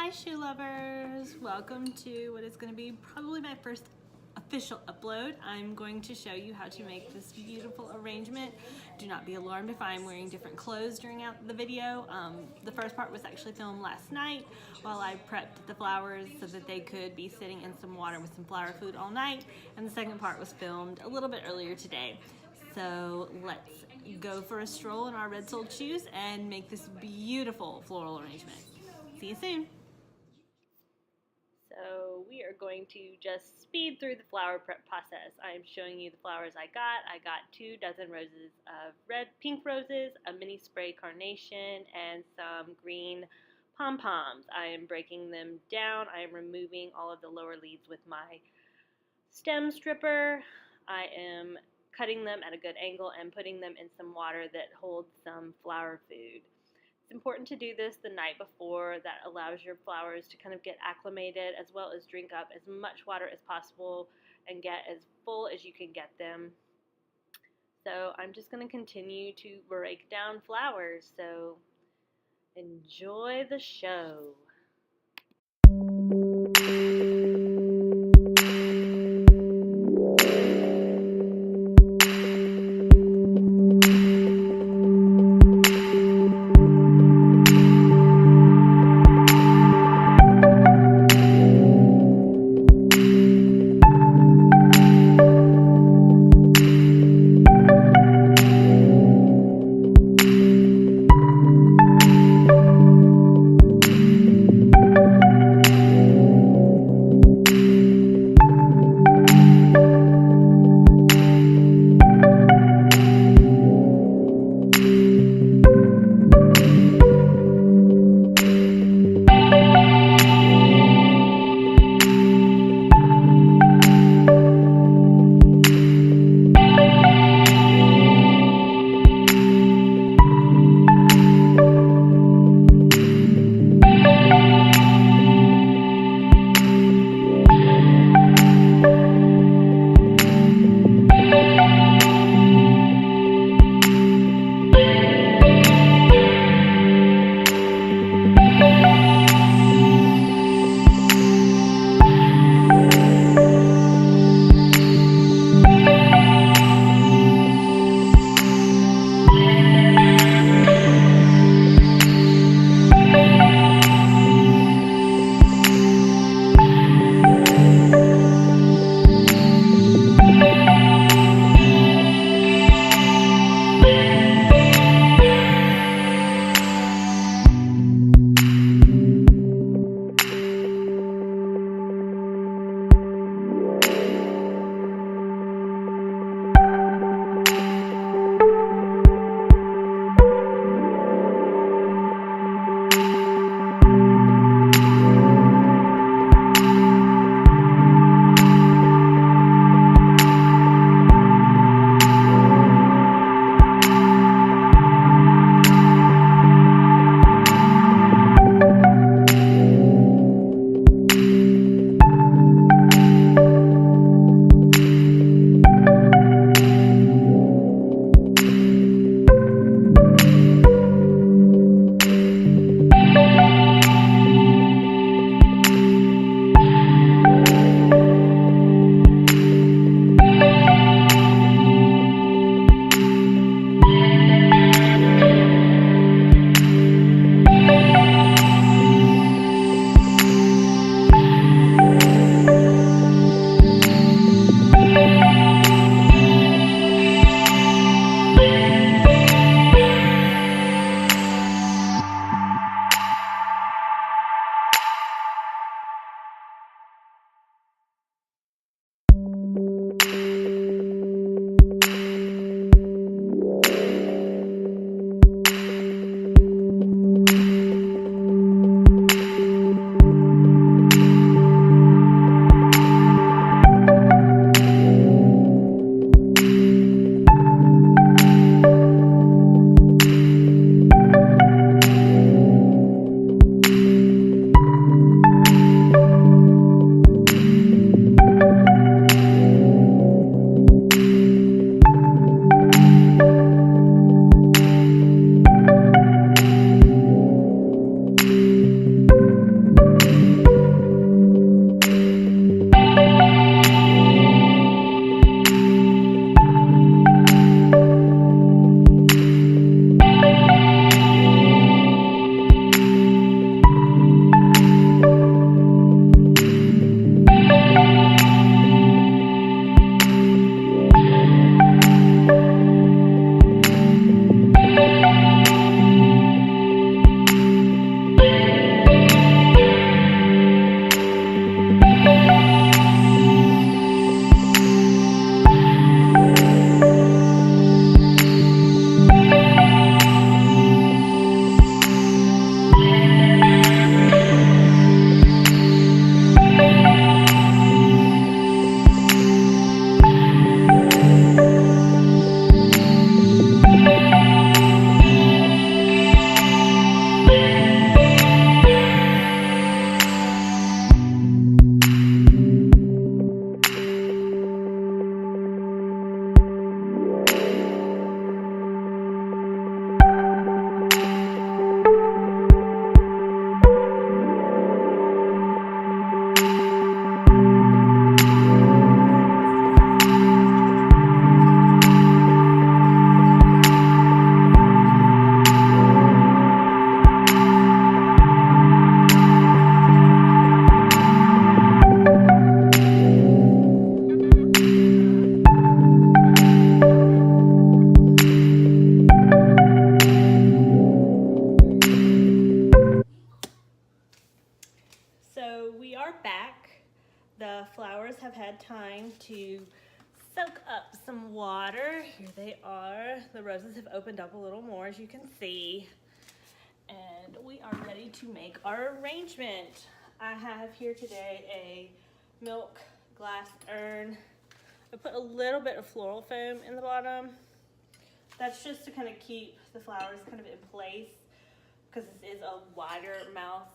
Hi shoe lovers! Welcome to what is going to be probably my first official upload. I'm going to show you how to make this beautiful arrangement. Do not be alarmed if I'm wearing different clothes during the video. The first part was actually filmed last night while I prepped the flowers so that they could be sitting in some water with some flower food all night, and the second part was filmed a little bit earlier today. So let's go for a stroll in our red-soled shoes and make this beautiful floral arrangement. See you soon! So we are going to just speed through the flower prep process. I'm showing you the flowers I got. I got 2 dozen roses of pink roses, a mini spray carnation, and some green pom-poms. I am breaking them down. I am removing all of the lower leaves with my stem stripper. I am cutting them at a good angle and putting them in some water that holds some flower food. It's important to do this the night before. That allows your flowers to kind of get acclimated, as well as drink up as much water as possible and get as full as you can get them. So I'm just going to continue to break down flowers, so enjoy the show. the flowers have had time to soak up some water. Here they are. The roses have opened up a little more, as you can see. And we are ready to make our arrangement. I have here today a milk glass urn. I put a little bit of floral foam in the bottom. That's just to kind of keep the flowers kind of in place, because this is a wider mouth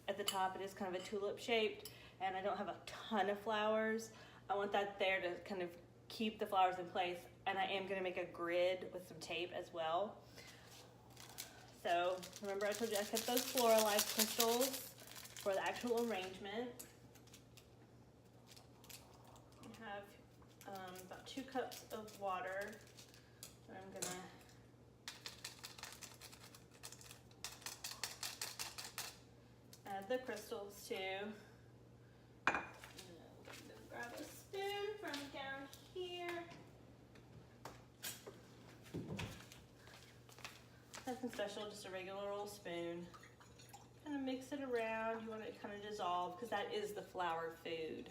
at the top. It is kind of a tulip shaped, and I don't have a ton of flowers. I want that there to kind of keep the flowers in place, and I am going to make a grid with some tape as well. So remember I told you I kept those floralized crystals for the actual arrangement. I have about 2 cups of water that I'm going to add the crystals to. I'm gonna grab a spoon from down here. Nothing special, just a regular old spoon. Kind of mix it around. You want it to kind of dissolve, because that is the flower food.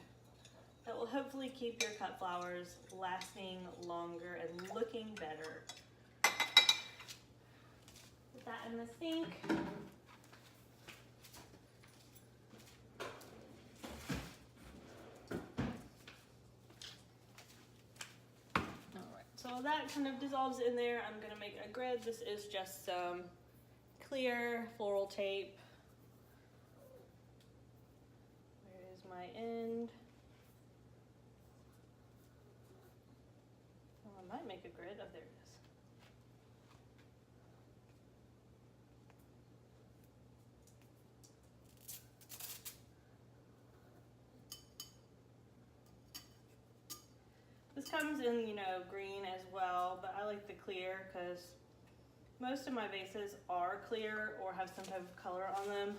That will hopefully keep your cut flowers lasting longer and looking better. Put that in the sink. So that kind of dissolves in there. I'm gonna make a grid. This is just some clear floral tape. Where is my end? Oh, I might make a grid. Oh, there it is. This comes in, green as well, but I like the clear because most of my vases are clear or have some type of color on them.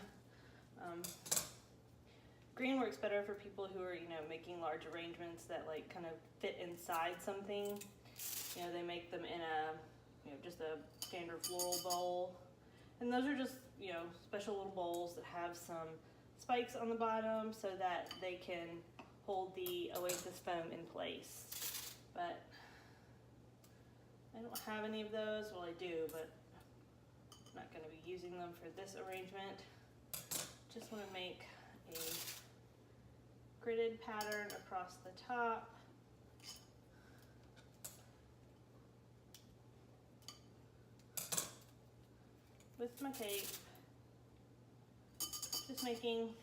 Green works better for people who are, making large arrangements that kind of fit inside something. They make them in a, just a standard floral bowl. And those are just, special little bowls that have some spikes on the bottom so that they can hold the Oasis foam in place. But I don't have any of those. Well, I do, but I'm not going to be using them for this arrangement. Just want to make a gridded pattern across the top. With my tape. Just making,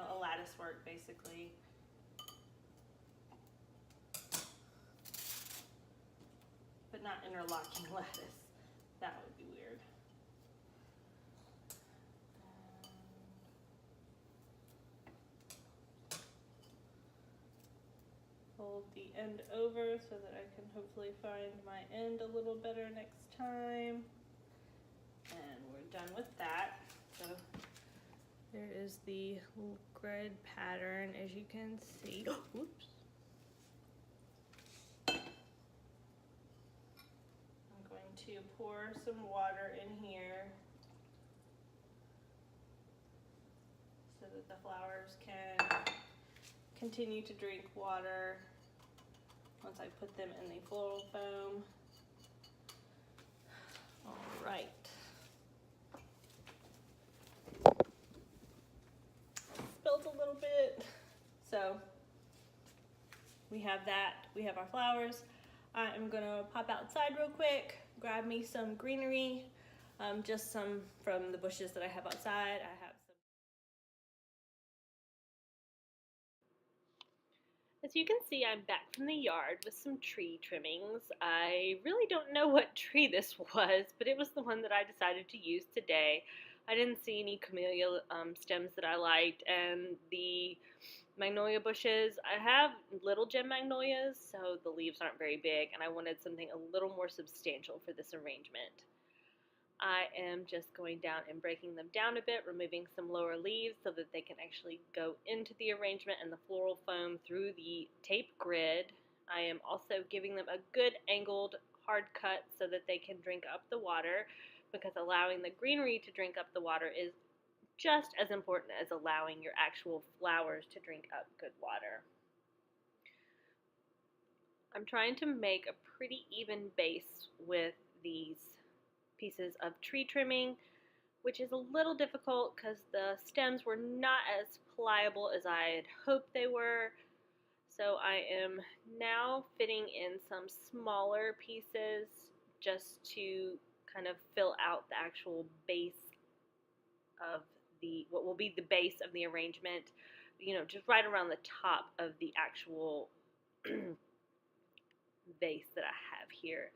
a lattice work basically. But not interlocking lattice. That would be weird. Fold the end over so that I can hopefully find my end a little better next time. And we're done with that. So there is the grid pattern, as you can see. Whoops. I'm going to pour some water in here so that the flowers can continue to drink water once I put them in the floral foam. All right. Spilled a little bit. So we have that. We have our flowers. I am gonna pop outside real quick, grab me some greenery, just some from the bushes that I have outside. I have some. As you can see, I'm back from the yard with some tree trimmings. I really don't know what tree this was, but it was the one that I decided to use today. I didn't see any camellia stems that I liked, and the magnolia bushes, I have little gem magnolias, so the leaves aren't very big, and I wanted something a little more substantial for this arrangement. I am just going down and breaking them down a bit, removing some lower leaves so that they can actually go into the arrangement and the floral foam through the tape grid. I am also giving them a good angled hard cut so that they can drink up the water, because allowing the greenery to drink up the water is just as important as allowing your actual flowers to drink up good water. I'm trying to make a pretty even base with these pieces of tree trimming, which is a little difficult because the stems were not as pliable as I had hoped they were. So I am now fitting in some smaller pieces just to kind of fill out the actual base of what will be the base of the arrangement, just right around the top of the actual vase that I have here.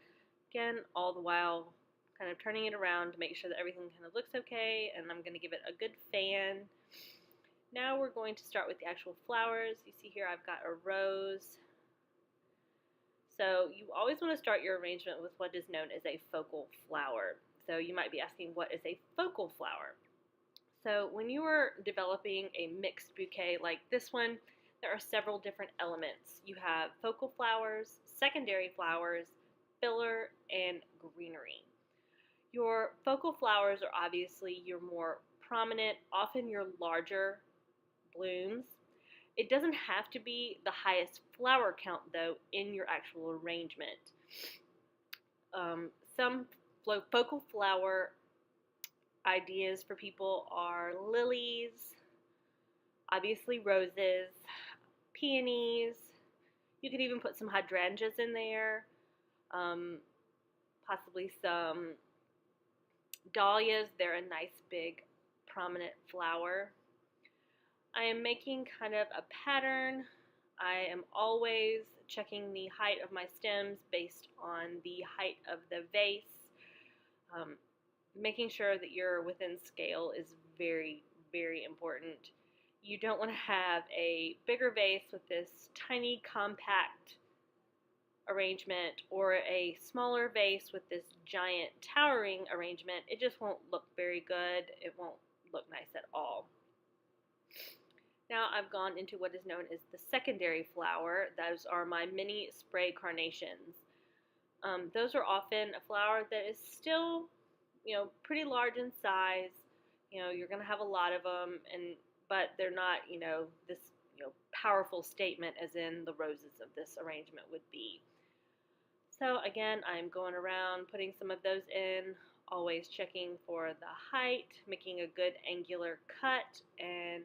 Again, all the while kind of turning it around to make sure that everything kind of looks okay, and I'm going to give it a good fan. Now we're going to start with the actual flowers. You see here I've got a rose. So you always want to start your arrangement with what is known as a focal flower. So you might be asking, what is a focal flower? So when you are developing a mixed bouquet like this one, there are several different elements. You have focal flowers, secondary flowers, filler, and greenery. Your focal flowers are obviously your more prominent, often your larger blooms. It doesn't have to be the highest flower count, though, in your actual arrangement. Some focal flower ideas for people are lilies, obviously roses, peonies. You could even put some hydrangeas in there, possibly some dahlias. They're a nice big prominent flower. I am making kind of a pattern. I am always checking the height of my stems based on the height of the vase. Making sure that you're within scale is very, very important. You don't want to have a bigger vase with this tiny compact arrangement or a smaller vase with this giant towering arrangement. It just won't look very good. It won't look nice at all. Now I've gone into what is known as the secondary flower. Those are my mini spray carnations. Those are often a flower that is still, pretty large in size. You're going to have a lot of them, but they're not, this, powerful statement as in the roses of this arrangement would be. So again, I'm going around putting some of those in, always checking for the height, making a good angular cut, and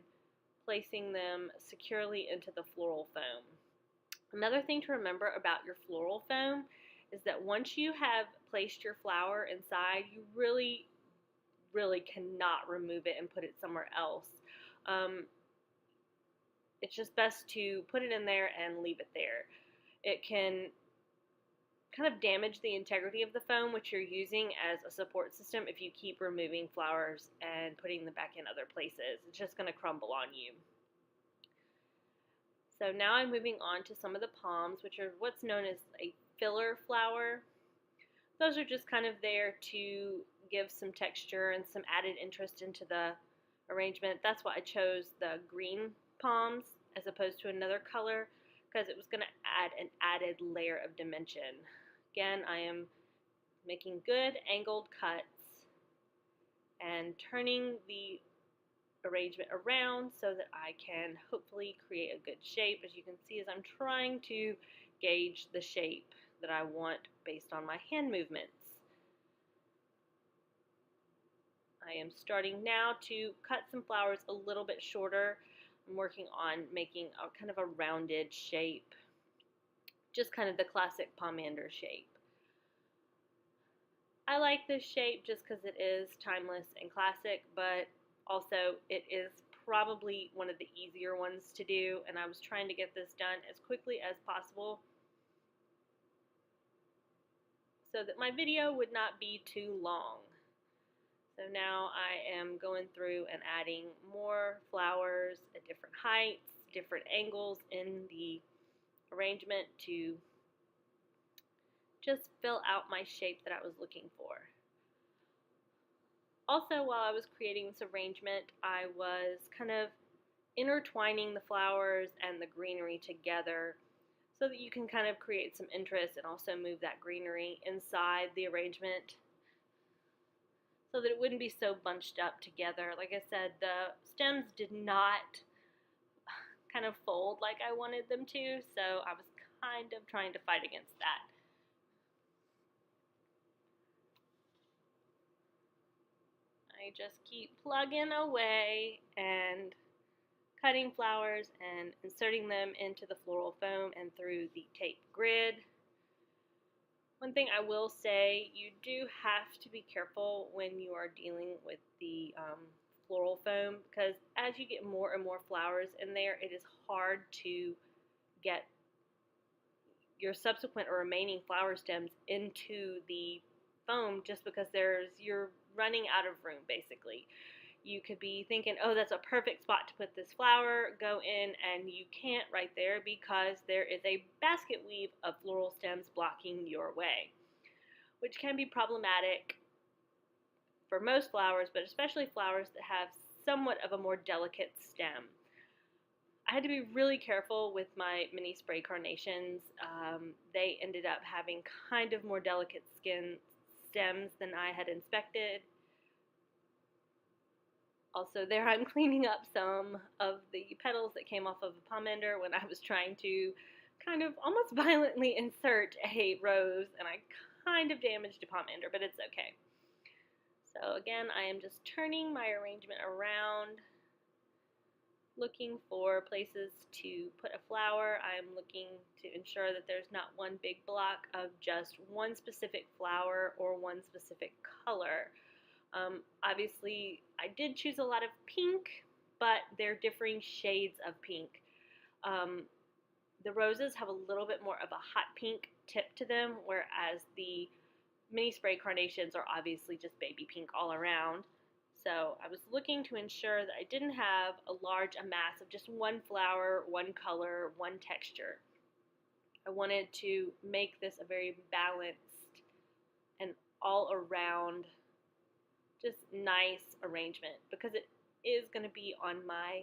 placing them securely into the floral foam. Another thing to remember about your floral foam is that once you have placed your flower inside, you really, really cannot remove it and put it somewhere else. It's just best to put it in there and leave it there. It can kind of damage the integrity of the foam which you're using as a support system if you keep removing flowers and putting them back in other places. It's just going to crumble on you. So now I'm moving on to some of the palms, which are what's known as a filler flower. Those are just kind of there to give some texture and some added interest into the arrangement. That's why I chose the green palms as opposed to another color, because it was going to add an added layer of dimension. Again, I am making good angled cuts and turning the arrangement around so that I can hopefully create a good shape. As you can see, as I'm trying to gauge the shape that I want based on my hand movements. I am starting now to cut some flowers a little bit shorter. I'm working on making a kind of a rounded shape, just kind of the classic pomander shape. I like this shape just because it is timeless and classic, but also it is probably one of the easier ones to do, and I was trying to get this done as quickly as possible so that my video would not be too long. So now I am going through and adding more flowers at different heights, different angles in the arrangement to just fill out my shape that I was looking for. Also, while I was creating this arrangement, I was kind of intertwining the flowers and the greenery together so that you can kind of create some interest and also move that greenery inside the arrangement so that it wouldn't be so bunched up together. Like I said, the stems did not kind of fold like I wanted them to, so I was kind of trying to fight against that. I just keep plugging away and cutting flowers and inserting them into the floral foam and through the tape grid. One thing I will say, you do have to be careful when you are dealing with the floral foam, because as you get more and more flowers in there, it is hard to get your subsequent or remaining flower stems into the foam, just because you're running out of room basically. You could be thinking, oh, that's a perfect spot to put this flower, go in, and you can't right there because there is a basket weave of floral stems blocking your way, which can be problematic for most flowers, but especially flowers that have somewhat of a more delicate stem. I had to be really careful with my mini spray carnations. They ended up having kind of more delicate stems than I had inspected. Also, there I'm cleaning up some of the petals that came off of a pomander when I was trying to kind of almost violently insert a rose, and I kind of damaged a pomander, but it's okay. So again, I am just turning my arrangement around, looking for places to put a flower. I'm looking to ensure that there's not one big block of just one specific flower or one specific color. Obviously, I did choose a lot of pink, but they're differing shades of pink. The roses have a little bit more of a hot pink tip to them, whereas the mini spray carnations are obviously just baby pink all around. So I was looking to ensure that I didn't have a large amass of just one flower, one color, one texture. I wanted to make this a very balanced and all around just nice arrangement, because it is going to be on my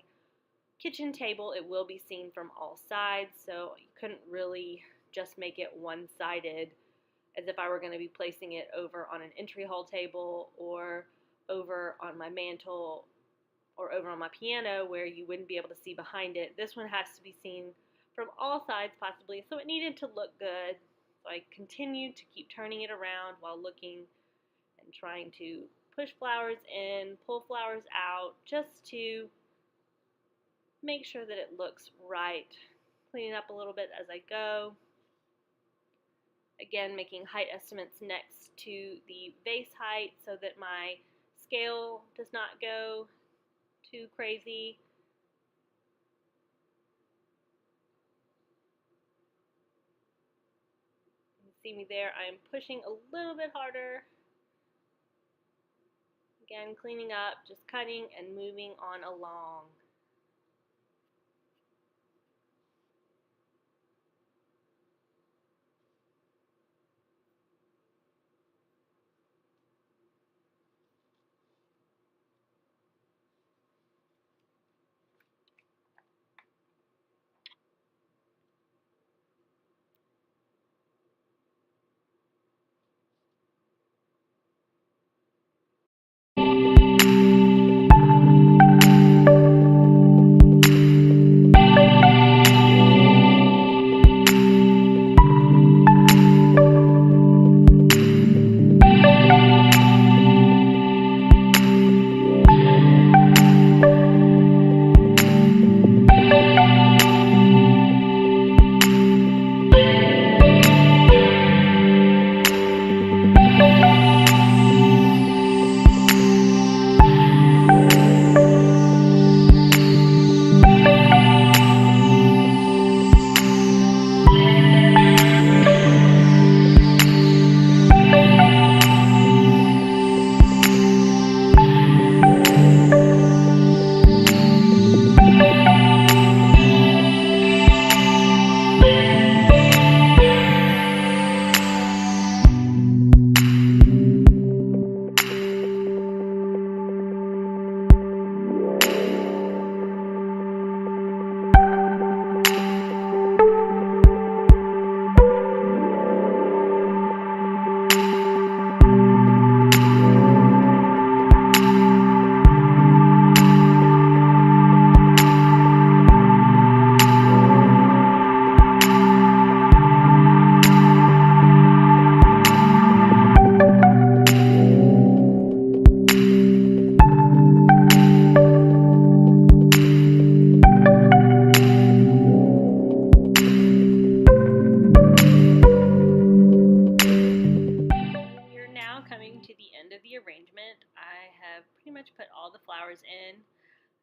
kitchen table. It will be seen from all sides, so you couldn't really just make it one-sided as if I were going to be placing it over on an entry hall table or over on my mantle or over on my piano where you wouldn't be able to see behind it. This one has to be seen from all sides possibly, so it needed to look good. So I continued to keep turning it around while looking and trying to push flowers in, pull flowers out, just to make sure that it looks right. Cleaning up a little bit as I go. Again, making height estimates next to the vase height so that my scale does not go too crazy. You see me there, I'm pushing a little bit harder. Again, cleaning up, just cutting and moving on along.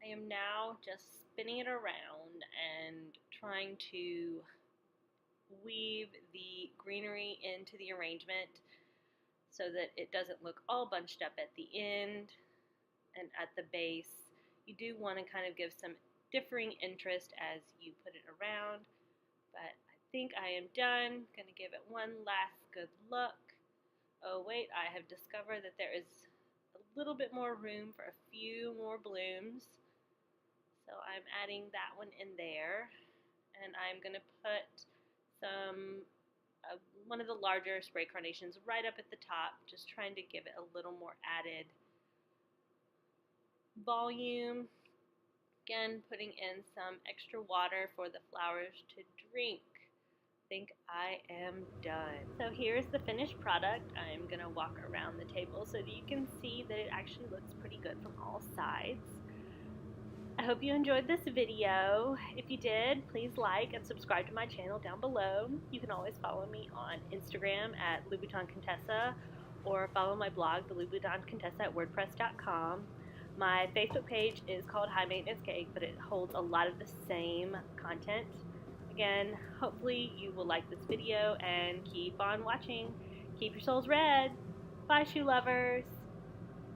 I am now just spinning it around and trying to weave the greenery into the arrangement so that it doesn't look all bunched up at the end and at the base. You do want to kind of give some differing interest as you put it around, but I think I am done. Going to give it one last good look. Oh wait, I have discovered that there is a little bit more room for a few more blooms. So I'm adding that one in there, and I'm going to put some one of the larger spray carnations right up at the top, just trying to give it a little more added volume. Again, putting in some extra water for the flowers to drink. I think I am done. So here's the finished product. I'm going to walk around the table so that you can see that it actually looks pretty good from all sides. I hope you enjoyed this video. If you did, please like and subscribe to my channel down below. You can always follow me on Instagram at Louboutin Contessa or follow my blog, the Louboutin Contessa at WordPress.com. My Facebook page is called High Maintenance Cake, but it holds a lot of the same content. Again, hopefully you will like this video and keep on watching. Keep your souls red. Bye, shoe lovers.